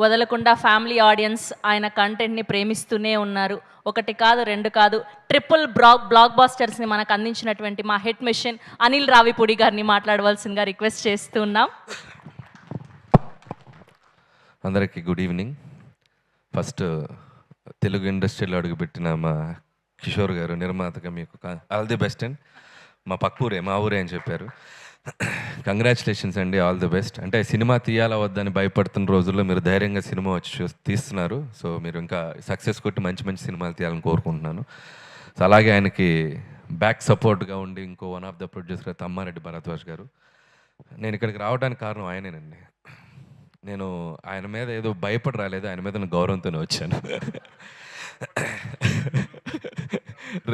వదలకుండా family audience ఆయన కంటెంట్ని ప్రేమిస్తూనే ఉన్నారు. ఒకటి కాదు, రెండు కాదు, ట్రిపుల్ బ్లాక్ బాస్టర్స్ని మనకు అందించినటువంటి మా హిట్ మిషన్ అనిల్ రావిపూడి గారిని మాట్లాడవలసిందిగా రిక్వెస్ట్ చేస్తున్నాం. అందరికీ గుడ్ ఈవినింగ్. ఫస్ట్ తెలుగు ఇండస్ట్రీలో అడుగుపెట్టిన మా కిషోర్ గారు నిర్మాతగా మీకు ఆల్ ది బెస్ట్ అండ్ మా పక్కూరే మా ఊరే అని చెప్పారు. కంగ్రాచులేషన్స్ అండి, ఆల్ ది బెస్ట్. అంటే సినిమా తీయాలా వద్దని భయపడుతున్న రోజుల్లో మీరు ధైర్యంగా సినిమా వచ్చి తీస్తున్నారు. సో మీరు ఇంకా సక్సెస్ కొట్టి మంచి మంచి సినిమాలు తీయాలని కోరుకుంటున్నాను. సో అలాగే ఆయనకి బ్యాక్ సపోర్ట్గా ఉండి ఇంకో one of the producer Tammareddy Bharadwaj గారు. నేను ఇక్కడికి రావడానికి కారణం ఆయనేనండి. నేను ఆయన మీద ఏదో భయపడి రాలేదు, ఆయన మీద నేను గౌరవంతోనే వచ్చాను.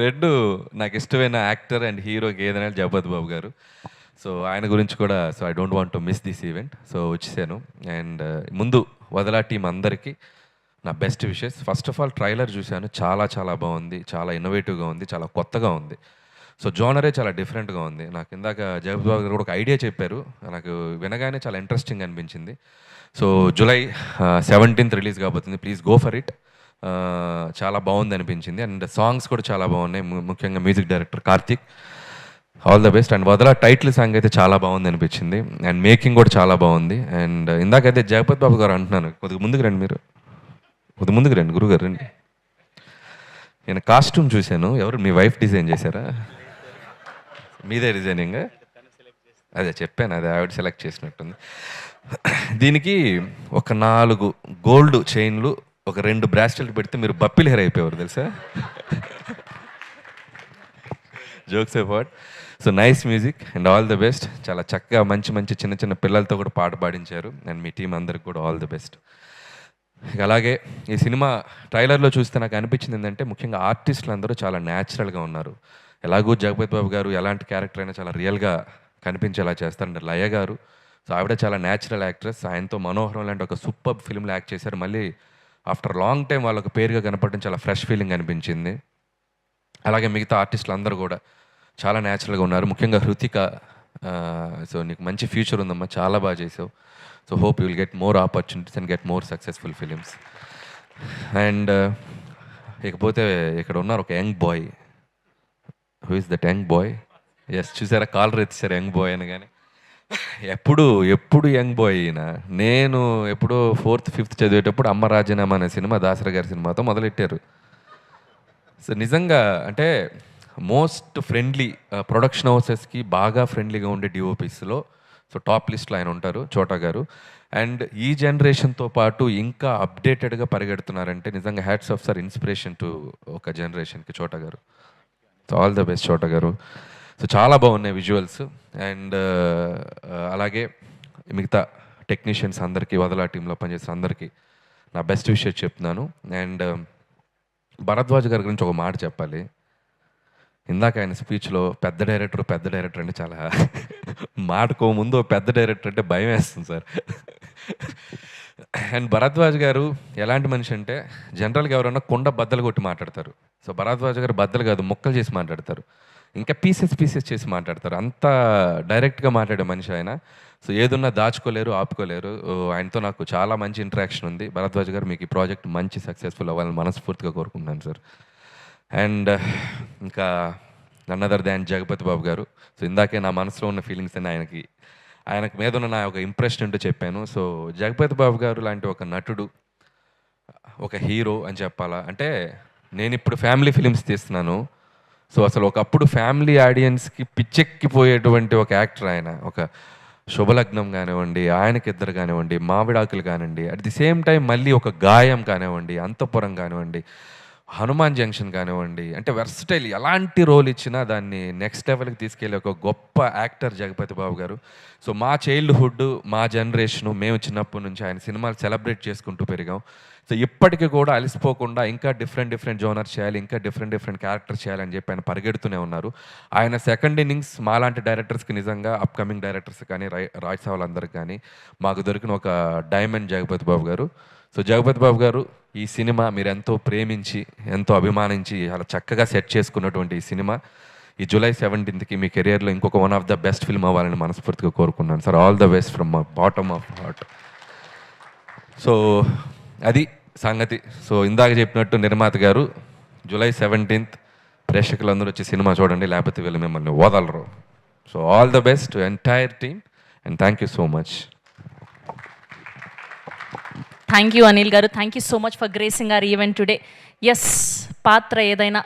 రెండు నాకు ఇష్టమైన యాక్టర్ అండ్ హీరోకి ఏదైనా జగపతి బాబు గారు. సో ఆయన గురించి కూడా so I don't want to miss this event. So వచ్చేసాను. అండ్ ముందు వదలా టీం అందరికీ నా best wishes. First of all trailer చూశాను, చాలా చాలా బాగుంది, చాలా ఇన్నోవేటివ్గా ఉంది, చాలా కొత్తగా ఉంది. సో జోనరే చాలా డిఫరెంట్గా ఉంది. నాకు ఇందాక జగపతి బాబు గారు కూడా ఒక ఐడియా చెప్పారు, నాకు వినగానే చాలా ఇంట్రెస్టింగ్ అనిపించింది. సో జూలై 17th రిలీజ్ కాబోతుంది, ప్లీజ్ గో ఫర్ ఇట్. చాలా బాగుంది అనిపించింది. అండ్ సాంగ్స్ కూడా చాలా బాగున్నాయి, ముఖ్యంగా music director Karthik, all the best. And వదలా టైటిల్ సాంగ్ అయితే చాలా బాగుంది అనిపించింది. అండ్ మేకింగ్ కూడా చాలా బాగుంది. అండ్ ఇందాకైతే జగపతి బాబు గారు అంటున్నాను, కొద్దిగా ముందుకు రండి, మీరు కొద్దిగా ముందుకు రండి, గురుగారు రండి. నేను కాస్ట్యూమ్ చూశాను, ఎవరు మీ వైఫ్ డిజైన్ చేశారా? మీదే డిజైనింగ్? అదే చెప్పాను, అదే ఆవిడ సెలెక్ట్ చేసినట్టుంది. దీనికి ఒక 4 గోల్డ్ చైన్లు, ఒక 2 బ్రాస్లెట్ పెడితే మీరు బప్పిల్ హెయిర్ అయిపోయేవారు తెలుసా. Jokes about. So nice music and all the best. చాలా చక్కగా మంచి మంచి చిన్న చిన్న పిల్లలతో కూడా పాట పాడించారు. అండ్ మీ టీం అందరికి కూడా ఆల్ ది బెస్ట్. అలాగే ఈ సినిమా ట్రైలర్లో చూస్తే నాకు అనిపించింది ఏంటంటే, ముఖ్యంగా ఆర్టిస్టులు అందరూ చాలా న్యాచురల్గా ఉన్నారు. ఎలాగూ జగపతి బాబు గారు ఎలాంటి క్యారెక్టర్ అయినా చాలా రియల్గా కనిపించేలా చేస్తారంటే లయ గారు, సో ఆవిడ చాలా న్యాచురల్ యాక్ట్రెస్. ఆయనతో మనోహరం లాంటి ఒక సూపర్ ఫిల్మ్లో యాక్ట్ చేశారు. మళ్ళీ ఆఫ్టర్ లాంగ్ టైం వాళ్ళకు పేరుగా కనపడడం చాలా ఫ్రెష్ ఫీలింగ్ అనిపించింది. అలాగే మిగతా ఆర్టిస్టులు అందరూ కూడా చాలా న్యాచురల్గా ఉన్నారు. ముఖ్యంగా హృతిక, సో నీకు మంచి ఫ్యూచర్ ఉందమ్మా, చాలా బాగా చేసావు. So hope you will get more opportunities and get more successful films. And ఇకపోతే ఇక్కడ ఉన్నారు ఒక young boy. Who is that young boy? Yes, చూసారా కాలర్ ఎత్తిసారు యంగ్ బాయ్ అని. కానీ ఎప్పుడు యంగ్ బాయ్ అయినా, నేను ఎప్పుడో 4th 5th చదివేటప్పుడు అమ్మ రాజీనామా అనే సినిమా దాసరి గారి సినిమాతో మొదలెట్టారు. సో నిజంగా అంటే మోస్ట్ ఫ్రెండ్లీ ప్రొడక్షన్ హౌసెస్కి బాగా ఫ్రెండ్లీగా ఉండే డిఓపీస్లో సో టాప్ లిస్ట్లో ఆయన ఉంటారు, చోటా గారు. అండ్ ఈ జనరేషన్తో పాటు ఇంకా అప్డేటెడ్గా పరిగెడుతున్నారంటే నిజంగా hats off sir, inspiration to ఒక జనరేషన్కి చోటా గారు. సో ఆల్ ద బెస్ట్ చోటా గారు. సో చాలా బాగున్నాయి విజువల్స్. అండ్ అలాగే మిగతా టెక్నీషియన్స్ అందరికీ, వదలా టీంలో పనిచేసిన అందరికీ నా బెస్ట్ విషెస్ చెప్తున్నాను. అండ్ భరద్వాజ్ గారి గురించి ఒక మాట చెప్పాలి. ఇందాక ఆయన స్పీచ్లో పెద్ద డైరెక్టర్ అంటే చాలా మాటకో ముందు పెద్ద డైరెక్టర్ అంటే భయం వేస్తుంది సార్. అండ్ భరద్వాజ్ గారు ఎలాంటి మనిషి అంటే, జనరల్గా ఎవరన్నా కొండ బద్దలు కొట్టి మాట్లాడతారు. సో భరద్వాజ్ గారు బద్దలు కాదు, ముక్కలు చేసి మాట్లాడతారు, ఇంకా పీసెస్ చేసి మాట్లాడతారు. అంత డైరెక్ట్గా మాట్లాడే మనిషి ఆయన. సో ఏదున్నా దాచుకోలేరు, ఆపుకోలేరు. ఆయనతో నాకు చాలా మంచి ఇంటరాక్షన్ ఉంది. భరద్వాజ్ గారు, మీకు ఈ ప్రాజెక్ట్ మంచి సక్సెస్ఫుల్ అవ్వాలని మనస్ఫూర్తిగా కోరుకుంటున్నాను సార్. అండ్ ఇంకా నన్ అదర్ దాన్ జగపతి బాబు గారు. సో ఇందాకే నా మనసులో ఉన్న ఫీలింగ్స్ అని ఆయనకు మీద ఉన్న నా ఒక ఇంప్రెషన్ అంటూ చెప్పాను. సో జగపతి బాబు గారు లాంటి ఒక నటుడు, ఒక హీరో అని చెప్పాలా అంటే, నేను ఇప్పుడు ఫ్యామిలీ ఫిలిమ్స్ తీస్తున్నాను. సో అసలు ఒకప్పుడు ఫ్యామిలీ ఆడియన్స్కి పిచ్చెక్కిపోయేటువంటి ఒక యాక్టర్ ఆయన. ఒక శుభలగ్నం కానివ్వండి, ఆయనకి ఇద్దరు కానివ్వండి, మావిడాకులు కానివ్వండి, అట్ ది సేమ్ టైం మళ్ళీ ఒక గాయం కానివ్వండి, అంతఃపురం కానివ్వండి, హనుమాన్ జంక్షన్ కానివ్వండి, అంటే వెర్సటైల్ ఎలాంటి రోల్ ఇచ్చినా దాన్ని నెక్స్ట్ లెవెల్కి తీసుకెళ్ళే ఒక గొప్ప యాక్టర్ జగపతి బాబు గారు. సో మా చైల్డ్హుడ్, మా జనరేషను, మేము చిన్నప్పటి నుంచి ఆయన సినిమాలు సెలబ్రేట్ చేసుకుంటూ పెరిగాం. సో ఇప్పటికీ కూడా అలసిపోకుండా ఇంకా డిఫరెంట్ జోనర్ చేయాలి, ఇంకా డిఫరెంట్ క్యారెక్టర్ చేయాలని చెప్పి ఆయన పరిగెడుతూనే ఉన్నారు. ఆయన సెకండ్ ఇన్నింగ్స్ మాలాంటి డైరెక్టర్స్కి, నిజంగా అప్కమింగ్ డైరెక్టర్స్ కానీ రాజ్ వాళ్ళందరికీ కానీ మాకు దొరికిన ఒక డైమండ్ జగపతి బాబు గారు. సో జగపతి బాబు గారు, ఈ సినిమా మీరు ఎంతో ప్రేమించి, ఎంతో అభిమానించి చాలా చక్కగా సెట్ చేసుకున్నటువంటి ఈ సినిమా ఈ జూలై 17th మీ కెరియర్లో ఇంకొక one of the best film అవ్వాలని మనస్ఫూర్తిగా కోరుకున్నాను sir. All the best from my bottom of heart. So అది సంగతి. సో ఇందాక చెప్పినట్టు నిర్మాత గారు జూలై 17th ప్రేక్షకులందరూ వచ్చి సినిమా చూడండి, లేకపోతే వీళ్ళు మిమ్మల్ని వదలరు. So all the best to entire team and thank you so much. Thank you Anil garu, thank you so much for gracing our event today. Yes, పాత్ర ఏదైనా